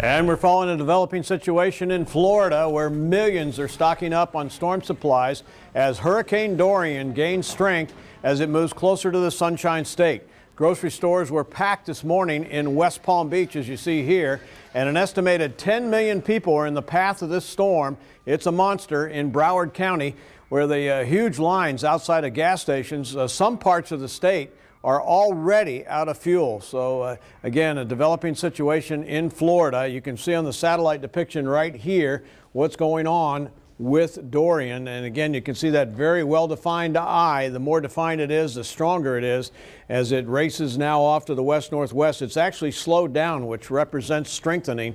And we're following a developing situation in Florida where millions are stocking up on storm supplies as Hurricane Dorian gains strength as it moves closer to the Sunshine State. Grocery stores were packed this morning in West Palm Beach, as you see here, and an estimated 10 million people are in the path of this storm. It's a monster in Broward County, where the huge lines outside of gas stations, some parts of the state are already out of fuel. So again, a developing situation in Florida. You can see on the satellite depiction right here what's going on with Dorian. And again, you can see that very well-defined eye. The more defined it is, the stronger it is as it races now off to the west-northwest. It's actually slowed down, which represents strengthening.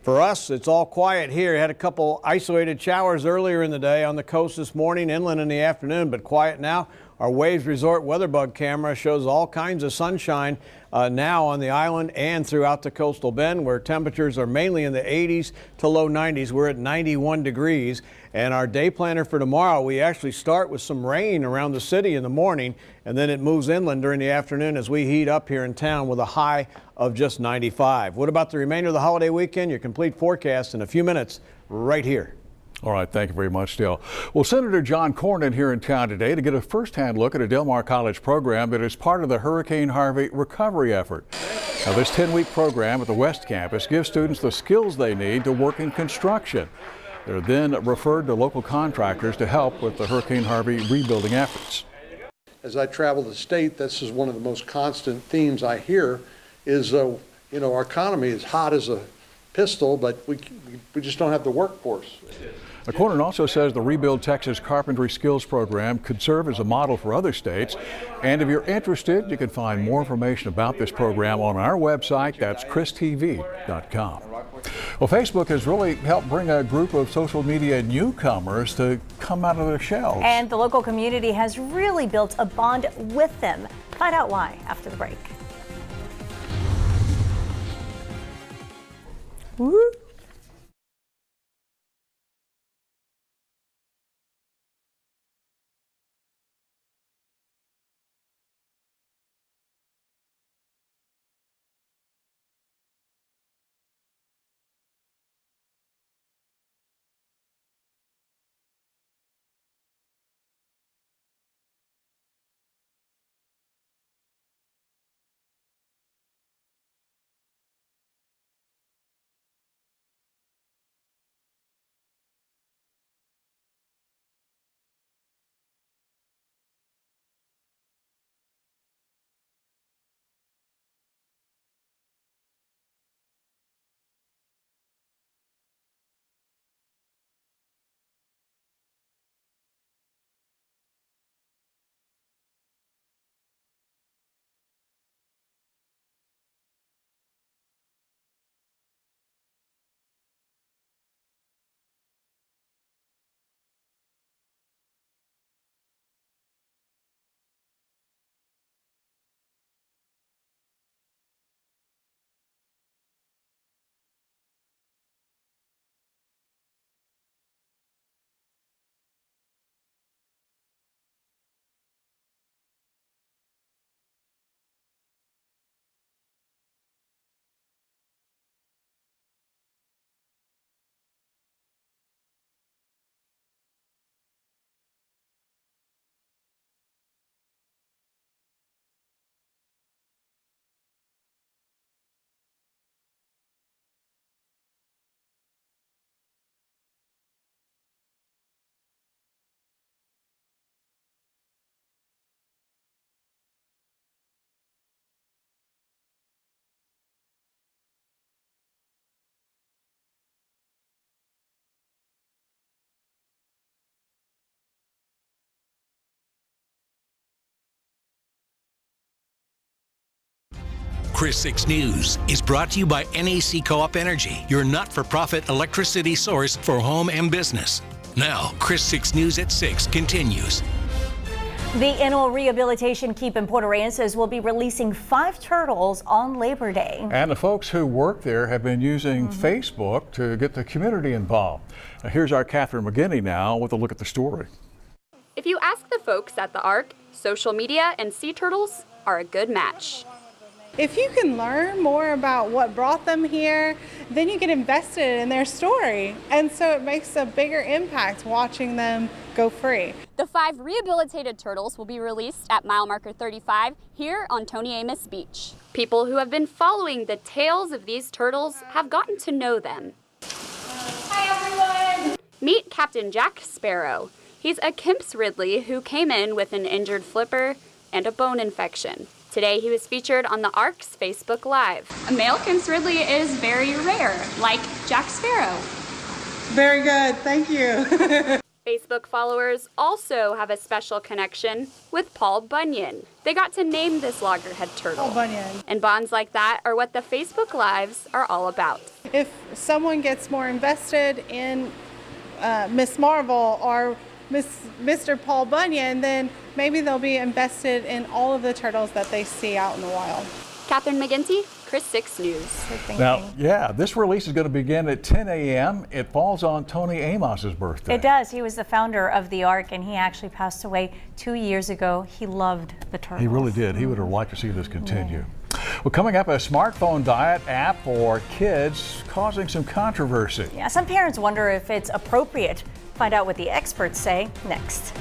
For us, it's all quiet here. Had a couple isolated showers earlier in the day on the coast this morning, inland in the afternoon, but quiet now. Our Waves Resort WeatherBug camera shows all kinds of sunshine now on the island and throughout the coastal bend, where temperatures are mainly in the 80s to low 90s. We're at 91 degrees. And our day planner for tomorrow, we actually start with some rain around the city in the morning, and then it moves inland during the afternoon as we heat up here in town with a high of just 95. What about the remainder of the holiday weekend? Your complete forecast in a few minutes right here. All right, thank you very much, Dale. Well, Senator John Cornyn here in town today to get a first-hand look at a Del Mar College program that is part of the Hurricane Harvey recovery effort. Now, this 10-week program at the West Campus gives students the skills they need to work in construction. They're then referred to local contractors to help with the Hurricane Harvey rebuilding efforts. As I travel the state, this is one of the most constant themes I hear is, you know, our economy is hot as a pistol, but we just don't have the workforce. Cornyn also says the Rebuild Texas Carpentry Skills Program could serve as a model for other states. And if you're interested, you can find more information about this program on our website. That's christv.com. Well, Facebook has really helped bring a group of social media newcomers to come out of their shells. And the local community has really built a bond with them. Find out why after the break. Woo. Chris 6 News is brought to you by NAC Co-op Energy, your not-for-profit electricity source for home and business. Now, Chris 6 News at 6 continues. The annual Rehabilitation Keep in Port Aransas will be releasing 5 turtles on Labor Day. And the folks who work there have been using Facebook to get the community involved. Now, here's our Catherine McGinney now with a look at the story. If you ask the folks at the Ark, social media and sea turtles are a good match. If you can learn more about what brought them here, then you get invested in their story. And so it makes a bigger impact watching them go free. The 5 rehabilitated turtles will be released at mile marker 35 here on Tony Amos Beach. People who have been following the tales of these turtles have gotten to know them. Hi, everyone! Meet Captain Jack Sparrow. He's a Kemp's Ridley who came in with an injured flipper and a bone infection. Today he was featured on the ARC's Facebook Live. A male Kemp's Ridley is very rare, like Jack Sparrow. Very good, thank you. Facebook followers also have a special connection with Paul Bunyan. They got to name this loggerhead turtle. Paul Bunyan. And bonds like that are what the Facebook Lives are all about. If someone gets more invested in Miss Marvel or Mr. Paul Bunyan, then maybe they'll be invested in all of the turtles that they see out in the wild. Catherine McGinty, Chris 6 News. Now, yeah, this release is going to begin at 10 a.m. It falls on Tony Amos's birthday. It does. He was the founder of the ARC, and he actually passed away 2 years ago. He loved the turtles. He really did. He would have liked to see this continue. Well, coming up, a smartphone diet app for kids causing some controversy. Yeah, some parents wonder if it's appropriate. Find out what the experts say next.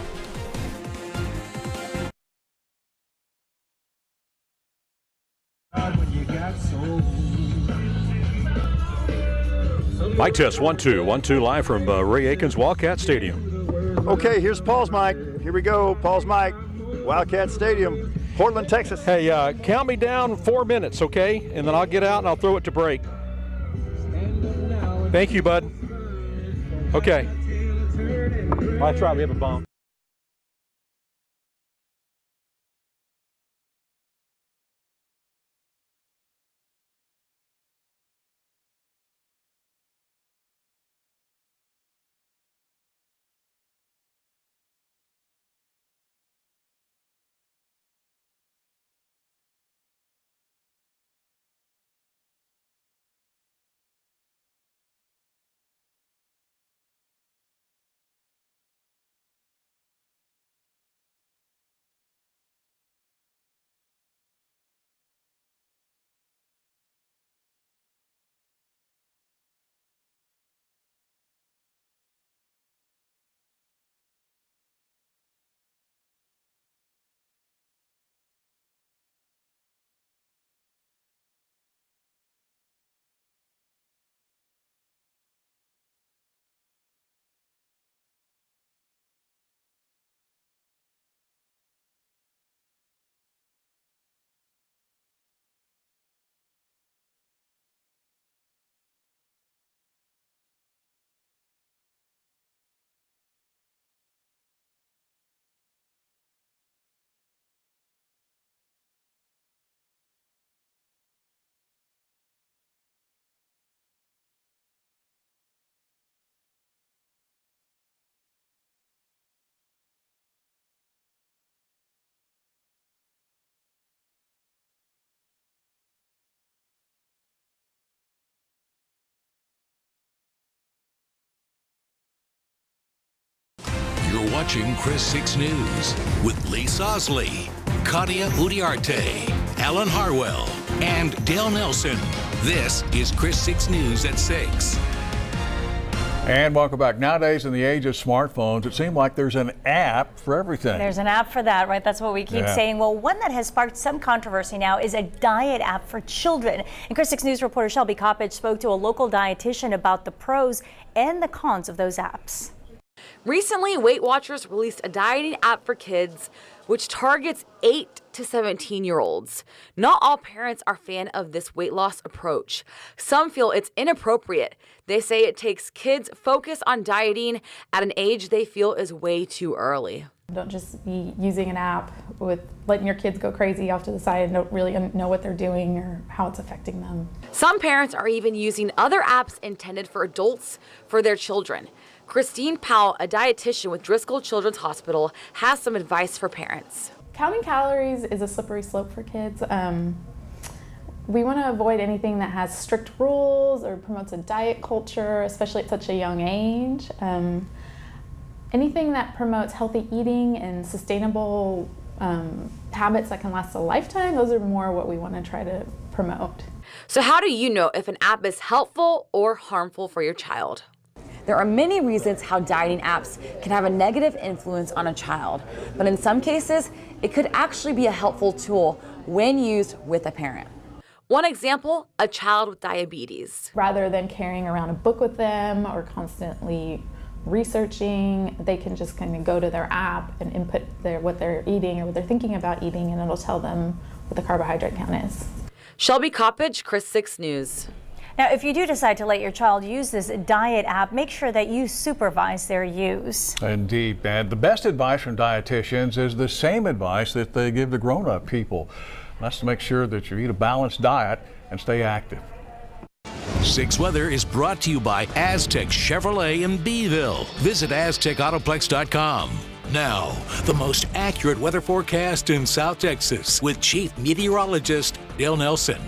Mic test 1 2 1 2 live from Ray Aikens Wildcat Stadium. Okay, here's Paul's mic. Here we go. Paul's mic. Wildcat Stadium, Portland, Texas. Hey, count me down 4 minutes, okay? And then I'll get out and I'll throw it to break. Thank you, bud. Okay. That's right, we have a bomb. You're watching Chris 6 News with Lee Sosley, Katia Udiarte, Alan Harwell, and Dale Nelson. This is Chris 6 News at 6. And welcome back. Nowadays, in the age of smartphones, it seems like there's an app for everything. There's an app for that, right? That's what we keep saying. Well, one that has sparked some controversy now is a diet app for children. And Chris 6 News reporter Shelby Coppage spoke to a local dietitian about the pros and the cons of those apps. Recently, Weight Watchers released a dieting app for kids which targets 8 to 17-year-olds. Not all parents are a fan of this weight loss approach. Some feel it's inappropriate. They say it takes kids' focus on dieting at an age they feel is way too early. Don't just be using an app with letting your kids go crazy off to the side and don't really know what they're doing or how it's affecting them. Some parents are even using other apps intended for adults for their children. Christine Powell, a dietitian with Driscoll Children's Hospital, has some advice for parents. Counting calories is a slippery slope for kids. We want to avoid anything that has strict rules or promotes a diet culture, especially at such a young age. Anything that promotes healthy eating and sustainable habits that can last a lifetime, those are more what we want to try to promote. So how do you know if an app is helpful or harmful for your child? There are many reasons how dieting apps can have a negative influence on a child, but in some cases, it could actually be a helpful tool when used with a parent. One example, a child with diabetes. Rather than carrying around a book with them or constantly researching, they can just kind of go to their app and input what they're eating or what they're thinking about eating, and it'll tell them what the carbohydrate count is. Shelby Coppage, Chris 6 News. Now, if you do decide to let your child use this diet app, make sure that you supervise their use. Indeed, and the best advice from dietitians is the same advice that they give to grown-up people. That's to make sure that you eat a balanced diet and stay active. 6 Weather is brought to you by Aztec Chevrolet in Beeville. Visit AztecAutoplex.com. Now, the most accurate weather forecast in South Texas with Chief Meteorologist Dale Nelson.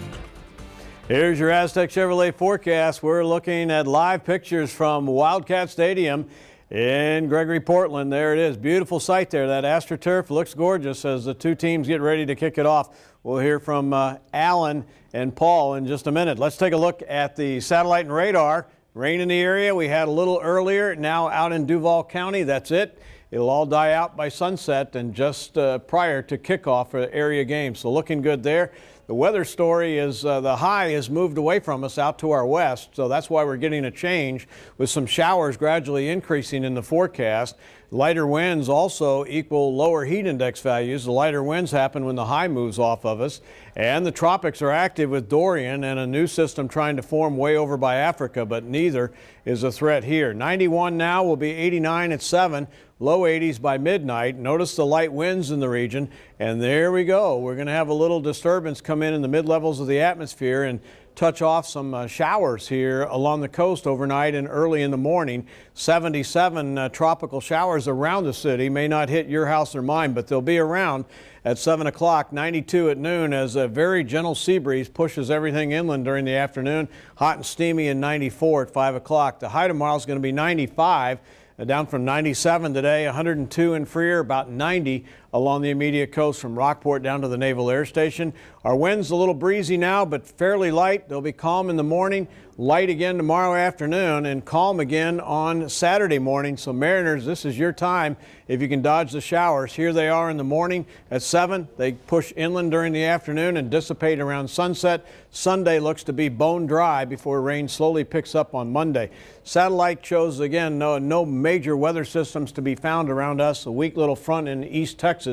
Here's your Aztec Chevrolet forecast. We're looking at live pictures from Wildcat Stadium in Gregory, Portland. There it is. Beautiful sight there. That AstroTurf looks gorgeous as the two teams get ready to kick it off. We'll hear from Alan and Paul in just a minute. Let's take a look at the satellite and radar. Rain in the area we had a little earlier, now out in Duval County. That's it. It'll all die out by sunset and just prior to kickoff for the area game. So looking good there. The weather story is the high has moved away from us out to our west, so that's why we're getting a change with some showers gradually increasing in the forecast. Lighter winds also equal lower heat index values. The lighter winds happen when the high moves off of us. And the tropics are active with Dorian and a new system trying to form way over by Africa, but neither is a threat here. 91 now, will be 89 at 7. Low 80s by midnight. Notice the light winds in the region, and there we go. We're going to have a little disturbance come in the mid-levels of the atmosphere and touch off some showers here along the coast overnight and early in the morning. 77 tropical showers around the city. May not hit your house or mine, but they'll be around at 7 o'clock. 92 at noon as a very gentle sea breeze pushes everything inland during the afternoon. Hot and steamy in 94 at 5 o'clock. The high tomorrow is going to be 95. Down from 97 today, 102 in Freer, about 90 along the immediate coast from Rockport down to the Naval Air Station. Our wind's a little breezy now, but fairly light. They'll be calm in the morning, light again tomorrow afternoon, and calm again on Saturday morning. So Mariners, this is your time if you can dodge the showers. Here they are in the morning at 7. They push inland during the afternoon and dissipate around sunset. Sunday looks to be bone dry before rain slowly picks up on Monday. Satellite shows again no major weather systems to be found around us. A weak little front in East Texas,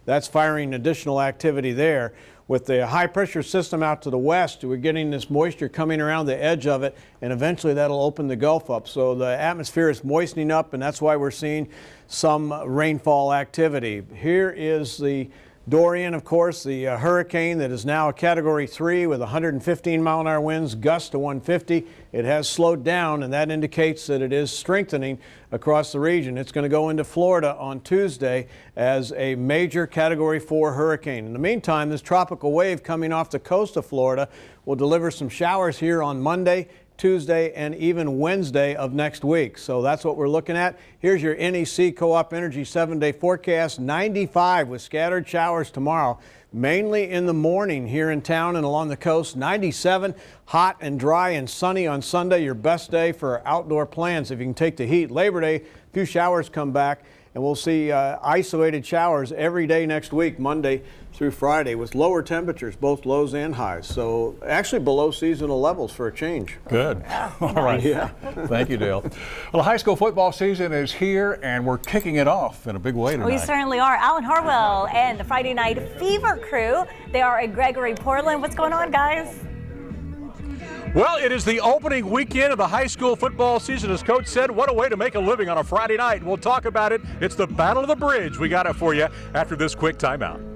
that's firing additional activity there. With the high pressure system out to the west, we're getting this moisture coming around the edge of it, and eventually that'll open the Gulf up. So the atmosphere is moistening up, and that's why we're seeing some rainfall activity. Here is the Dorian, of course, the hurricane that is now a Category 3 with 115 mile-an-hour winds, gusts to 150. It has slowed down, and that indicates that it is strengthening across the region. It's going to go into Florida on Tuesday as a major Category 4 hurricane. In the meantime, this tropical wave coming off the coast of Florida will deliver some showers here on Monday, Tuesday, and even Wednesday of next week. So that's what we're looking at. Here's your NEC Co-op Energy 7-day forecast. 95 with scattered showers tomorrow, mainly in the morning here in town and along the coast. 97, hot and dry and sunny on Sunday. Your best day for outdoor plans if you can take the heat. Labor Day, a few showers come back, and we'll see isolated showers every day next week, Monday through Friday, with lower temperatures, both lows and highs. So actually below seasonal levels for a change. Good. All right. Yeah. Thank you, Dale. Well, the high school football season is here, and we're kicking it off in a big way tonight. We certainly are. Alan Harwell and the Friday Night Fever crew. They are in Gregory, Portland. What's going on, guys? Well, it is the opening weekend of the high school football season. As Coach said, what a way to make a living on a Friday night. We'll talk about it. It's the Battle of the Bridge. We got it for you after this quick timeout.